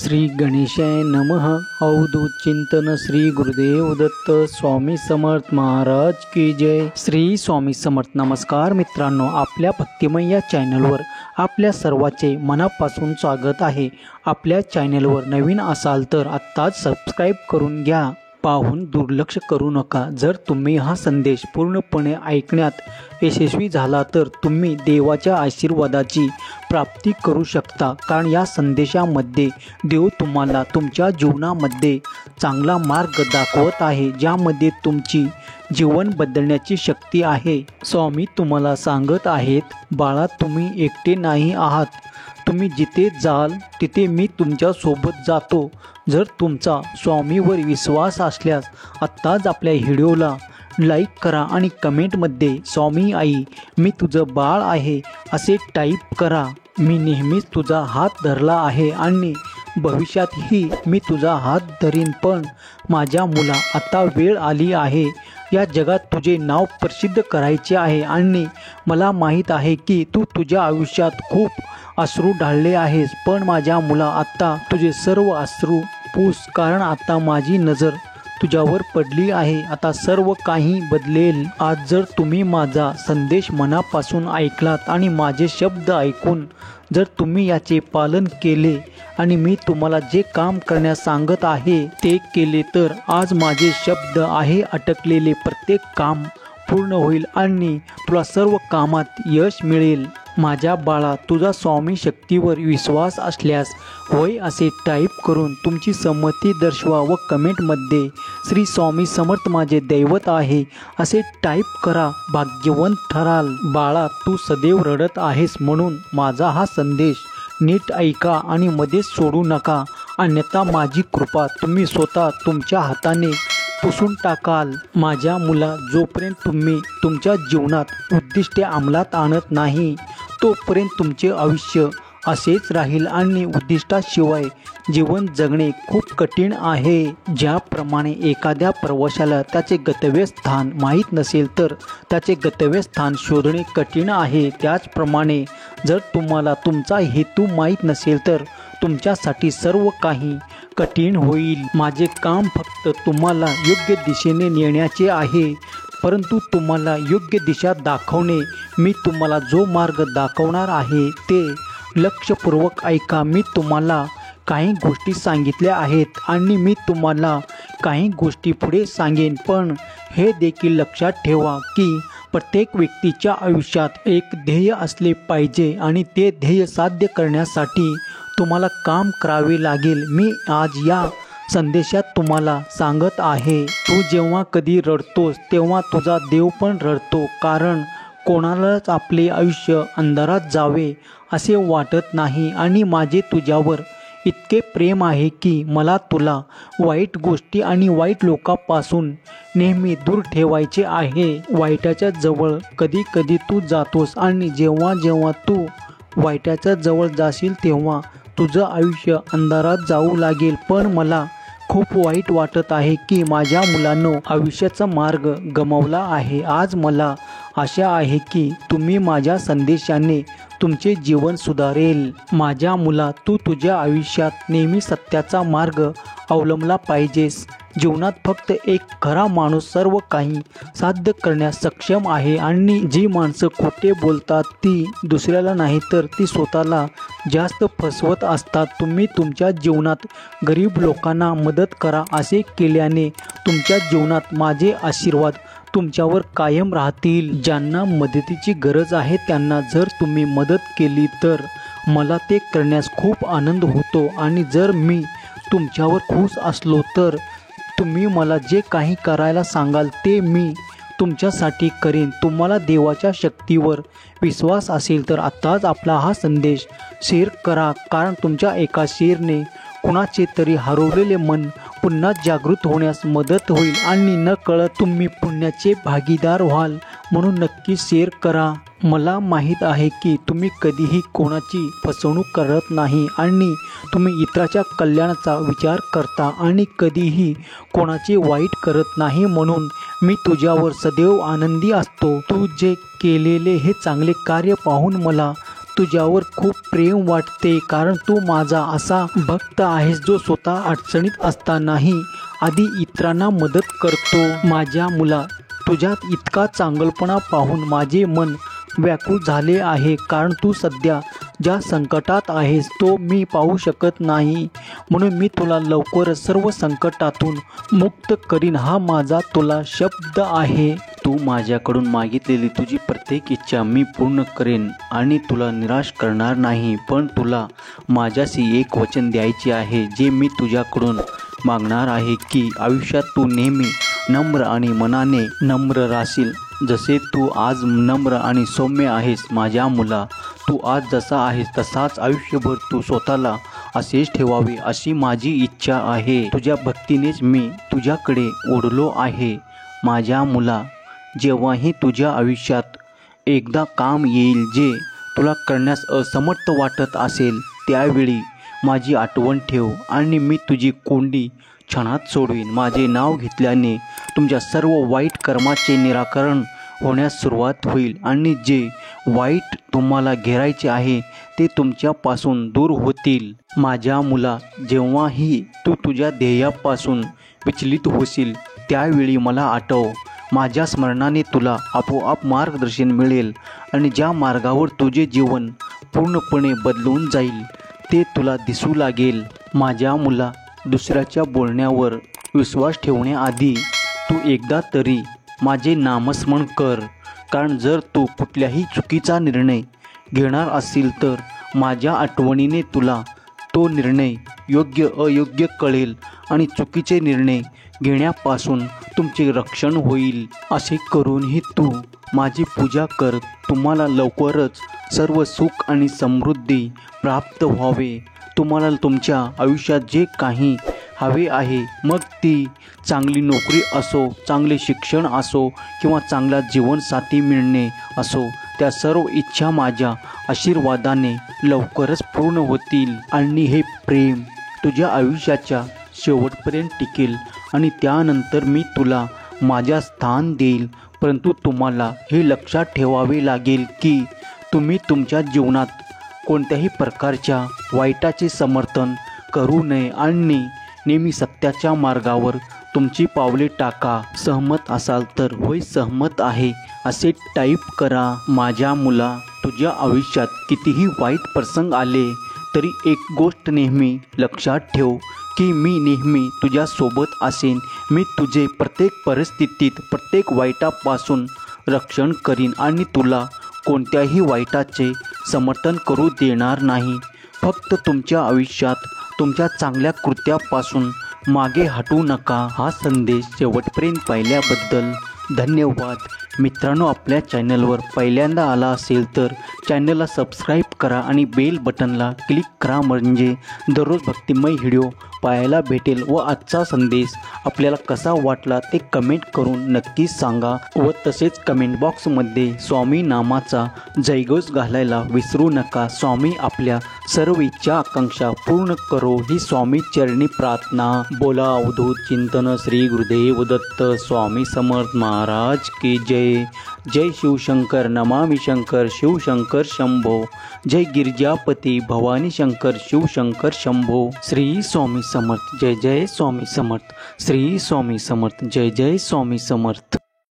श्री गणेशाय नमः। अवधूत चिंतन श्री गुरुदेव दत्त स्वामी समर्थ महाराज की जय। श्री स्वामी समर्थ। नमस्कार मित्रांनो, आपल्या भक्तिमय या चॅनलवर आपल्या सर्वांचे मनापासून स्वागत आहे। आपल्या चॅनलवर नवीन असाल तर आत्ताच सबस्क्राईब करून घ्या, पाहून दुर्लक्ष करू नका। जर तुम्ही हा संदेश पूर्णपणे ऐकण्यात यशस्वी झाला तर तुम्ही देवाच्या आशीर्वादाची प्राप्ती करू शकता, कारण या संदेशामध्ये देव तुम्हाला तुमच्या जीवनामध्ये चांगला मार्ग दाखवत आहे, ज्यामध्ये तुमची जीवन बदलण्याची शक्ती आहे। स्वामी तुम्हाला सांगत आहेत, बाळा तुम्ही एकटे नाही आहात। तुम्ही जिथे जाल तिथे मी तुमच्या सोबत जातो। जर तुमचा स्वामीवर विश्वास असल्यास आत्ताच आपल्या व्हिडिओला लाईक करा आणि कमेंटमध्ये स्वामी आई मी तुझं बाळ आहे असे टाईप करा। मी नेहमीच तुझा हात धरला आहे आणि भविष्यातही मी तुझा हात धरीन, पण माझ्या मुला आता वेळ आली आहे। या जगात तुझे नाव प्रसिद्ध करायचे आहे आणि मला माहीत आहे की तू तुझ्या आयुष्यात खूप अश्रू ढाळले आहेस, पण माझ्या मुला आता तुझे सर्व अश्रू पुस, कारण आता माझी नजर तुझ्यावर पडली आहे। आता सर्व काही बदलेल। आज जर तुम्ही माझा संदेश मनापासून ऐकलात आणि माझे शब्द ऐकून जर तुम्ही याचे पालन केले आणि मी तुम्हाला जे काम करण्यास सांगत आहे ते केले, तर आज माझे शब्द आहे अटकलेले प्रत्येक काम पूर्ण होईल आणि तुला सर्व कामात यश मिळेल। माझ्या बाळा, तुझा स्वामी शक्तीवर विश्वास असल्यास होय असे टाईप करून तुमची संमती दर्शवा व कमेंटमध्ये श्री स्वामी समर्थ माझे दैवत आहे असे टाईप करा। भाग्यवंत ठराल। बाळा, तू सदैव रडत आहेस म्हणून माझा हा संदेश नीट ऐका आणि मध्येच सोडू नका, अन्यथा माझी कृपा तुम्ही स्वतः तुमच्या हाताने पुसून टाकाल। माझ्या मुला, जोपर्यंत तुम्ही तुमच्या जीवनात उद्दिष्टे अंमलात आणत नाही तोपर्यंत तुमचे आयुष्य असेच राहील आणि उद्दिष्टाशिवाय जीवन जगणे खूप कठीण आहे। ज्याप्रमाणे एखाद्या प्रवाशाला त्याचे गंतव्यस्थान माहीत नसेल तर त्याचे गंतव्यस्थान शोधणे कठीण आहे, त्याचप्रमाणे जर तुम्हाला तुमचा हेतू माहीत नसेल तर तुमच्यासाठी सर्व काही कठीण होईल। माझे काम फक्त तुम्हाला योग्य दिशेने नेण्याचे आहे, परंतु तुम्हाला योग्य दिशा दाखवणे। मी तुम्हाला जो मार्ग दाखवणार आहे ते लक्षपूर्वक ऐका। मी तुम्हाला काही गोष्टी सांगितल्या आहेत आणि मी तुम्हाला काही गोष्टी पुढे सांगेन, पण हे देखील लक्षात ठेवा की प्रत्येक व्यक्तीच्या आयुष्यात एक ध्येय असले पाहिजे आणि ते ध्येय साध्य करण्यासाठी तुम्हाला काम करावे लागेल। मी आज या संदेशात तुम्हाला सांगत आहे, तू जेव्हा कधी रडतोस तेव्हा तुझा देव पण रडतो, कारण कोणालाच आपले आयुष्य अंधारात जावे असे वाटत नाही आणि माझे तुझ्यावर इतके प्रेम आहे की मला तुला वाईट गोष्टी आणि वाईट लोकांपासून नेहमी दूर ठेवायचे आहे। वाईटाच्या जवळ कधी कधी तू जातोस आणि जेव्हा जेव्हा तू वाईटाच्या जवळ जाशील तेव्हा तुझं आयुष्य अंधारात जाऊ लागेल, पण मला खूप वाईट वाटत आहे की माझ्या मुलांनो आयुष्याचा मार्ग गमावला आहे। आज मला आशा आहे की तुम्ही माझ्या संदेशाने तुमचे जीवन सुधारेल। माझ्या मुला, तू तुझ्या आयुष्यात नेहमी सत्याचा मार्ग अवलंबला पाहिजेस। जीवनात फक्त एक खरा माणूस सर्व काही साध्य करण्यास सक्षम आहे आणि जी माणसं खोटे बोलतात ती दुसऱ्याला नाही तर ती स्वतःला जास्त फसवत असतात। तुम्ही तुमच्या जीवनात गरीब लोकांना मदत करा, असे केल्याने तुमच्या जीवनात माझे आशीर्वाद तुमच्यावर कायम राहतील। ज्यांना मदतीची गरज आहे त्यांना जर तुम्ही मदत केली तर मला ते करण्यास खूप आनंद होतो आणि जर मी तुमच्यावर खुश असलो तर तुम्ही मला जे काही करायला सांगाल ते मी तुमच्यासाठी करेन। तुम्हाला देवाच्या शक्तीवर विश्वास असेल तर आत्ताच आपला हा संदेश शेअर करा, कारण तुमच्या एका शेअरने कुणाचे तरी हरवलेले मन पुन्हा जागृत होण्यास मदत होईल आणि नकळत तुम्ही पुण्याचे भागीदार व्हाल, म्हणून नक्की शेअर करा। मला माहीत आहे की तुम्ही कधीही कोणाची फसवणूक करत नाही आणि तुम्ही इतराच्या कल्याणाचा विचार करता आणि कधीही कोणाचे वाईट करत नाही, म्हणून मी तुझ्यावर सदैव आनंदी असतो। तू जे केलेले हे चांगले कार्य पाहून मला तुझ्यावर खूप प्रेम वाटते, कारण तू माझा असा भक्त आहेस जो स्वतः अडचणीत असतानाही आधी इतरांना मदत करतो. माझ्या मुला, तुझ्यात इतका चांगलपणा पाहून माझे मन व्याकुळ झाले आहे, कारण तू सध्या ज्या संकटात आहेस तो मी पाहू शकत नाही. म्हणून मी तुला लवकरच सर्व संकटातून मुक्त करीन, हा माझा तुला शब्द आहे. तू माझ्याकडून मागितलेली तुझी प्रत्येक इच्छा मी पूर्ण करेन आणि तुला निराश करणार नाही. पण तुला माझ्याशी एक वचन द्यायचे आहे, जे मी तुझ्याकडून मागणार आहे की आयुष्यात तू नेहमी नम्र आणि मनाने नम्र राहशील. जसे तू आज नम्र आणि सौम्य आहेस माझ्या मुला, तू आज जसा आहेस तसाच आयुष्यभर तू स्वतःला असेच ठेवावे अशी माझी इच्छा आहे. तुझ्या भक्तीनेच मी तुझ्याकडे ओढलो आहे माझ्या मुला. जेव्हाही तुझ्या आयुष्यात एकदा काम येईल जे तुला करण्यास असमर्थ वाटत असेल, त्यावेळी माझी आठवण ठेव आणि मी तुझी कोंडी क्षणात सोडवीन. माझे नाव घेतल्याने तुमच्या सर्व वाईट कर्माचे निराकरण होण्यास सुरुवात होईल आणि जे वाईट तुम्हाला घेरायचे आहे ते तुमच्यापासून दूर होतील. माझ्या मुला, जेव्हाही तू तुझ्या ध्येयापासून विचलित होशील त्यावेळी मला आठव. माझ्या स्मरणाने तुला आपोआप मार्गदर्शन मिळेल आणि ज्या मार्गावर तुझे जीवन पूर्णपणे बदलून जाईल ते तुला दिसू लागेल. माझ्या मुला, दुसऱ्याच्या बोलण्यावर विश्वास ठेवण्याआधी तू एकदा तरी माझे नामस्मरण कर, कारण जर तू कुठल्याही चुकीचा निर्णय घेणार असेल तर माझ्या आठवणीने तुला तो निर्णय योग्य अयोग्य कळेल आणि चुकीचे निर्णय घेण्यापासून तुमचे रक्षण होईल. असे करूनही तू माझी पूजा कर. तुम्हाला लवकरच सर्व सुख आणि समृद्धी प्राप्त व्हावे. तुम्हाला तुमच्या आयुष्यात जे काही हवे आहे, मग ती चांगली नोकरी असो, चांगले शिक्षण असो किंवा चांगला जीवनसाथी मिळणे असो, त्या सर्व इच्छा माझ्या आशीर्वादाने लवकरच पूर्ण होतील. आणि हे प्रेम तुझ्या आयुष्याच्या शेवटपर्यंत टिकेल आणि त्यानंतर मी तुला माझ्या स्थान देईल. परंतु तुम्हाला हे लक्षात ठेवावे लागेल की तुम्ही तुमच्या जीवनात कोणत्याही प्रकारच्या वाईटाचे समर्थन करू नये आणि नेहमी सत्याच्या मार्गावर तुमची पावले टाका. सहमत असाल तर होय सहमत आहे असे टाईप करा. माझ्या मुला, तुझ्या आयुष्यात कितीही वाईट प्रसंग आले तरी एक गोष्ट नेहमी लक्षात ठेव की मी नेहमी तुझ्यासोबत असेन. मी तुझे प्रत्येक परिस्थितीत प्रत्येक वाईटापासून रक्षण करीन आणि तुला कोणत्याही वाईटाचे समर्थन करू देणार नाही. फक्त तुमच्या आयुष्यात तुमच्या चांगल्या कृत्यापासून मागे हटू नका. हा संदेश शेवटपर्यंत पाहिल्याबद्दल धन्यवाद. मित्रांनो, आपल्या चॅनलवर पहिल्यांदा आला असेल तर चॅनलला सबस्क्राईब करा आणि बेल बटनला क्लिक करा, म्हणजे दररोज भक्तिमय व्हिडिओ पाहायला भेटेल. व आजचा संदेश आपल्याला कसा वाटला ते कमेंट करून नक्कीच सांगा. व तसेच कमेंट बॉक्समध्ये स्वामी नामाचा जयघोष घालायला विसरू नका. स्वामी आपल्या सर्व इच्छा आकांक्षा पूर्ण करो ही स्वामी चरणी प्रार्थना. बोला अवधूत चिंतन श्री गुरुदेव दत्त स्वामी समर्थ महाराज की जय. जय शिवशंकर नमामि शंकर शिवशंकर शंभो. जय गिरिजापती भवानी शंकर शिवशंकर शंभो. श्री स्वामी समर्थ. जय जय स्वामी समर्थ. श्री स्वामी समर्थ. जय जय स्वामी समर्थ.